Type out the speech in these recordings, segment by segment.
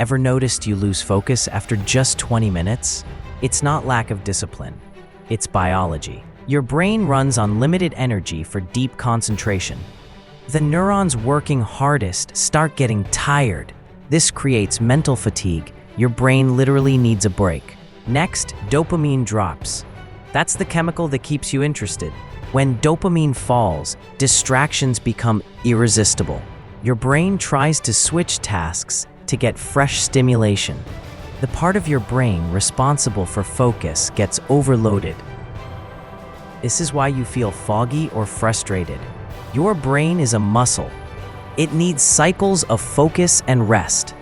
Ever noticed you lose focus after just 20 minutes? It's not lack of discipline. It's biology. Your brain runs on limited energy for deep concentration. The neurons working hardest start getting tired. This creates mental fatigue. Your brain literally needs a break. Next, dopamine drops. That's the chemical that keeps you interested. When dopamine falls, distractions become irresistible. Your brain tries to switch tasks to get fresh stimulation. The part of your brain responsible for focus gets overloaded. This is why you feel foggy or frustrated. Your brain is a muscle. It needs cycles of focus and rest.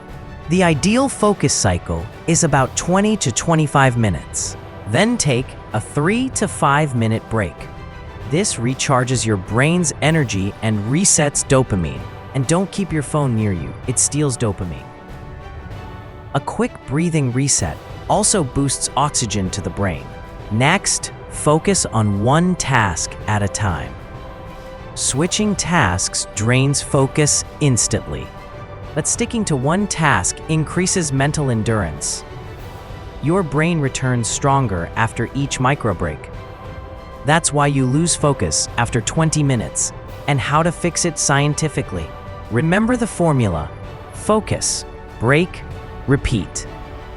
The ideal focus cycle is about 20 to 25 minutes. Then take a 3 to 5 minute break. This recharges your brain's energy and resets dopamine. And don't keep your phone near you, it steals dopamine. A quick breathing reset also boosts oxygen to the brain. Next, focus on one task at a time. Switching tasks drains focus instantly, but sticking to one task increases mental endurance. Your brain returns stronger after each micro break. That's why you lose focus after 20 minutes, and how to fix it scientifically. Remember the formula: focus, break, repeat.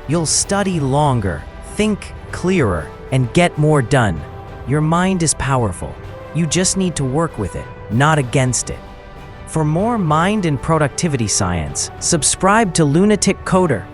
You'll study longer, think clearer, and get more done. Your mind is powerful. You just need to work with it, not against it. For more mind and productivity science, subscribe to Lunatic Coder.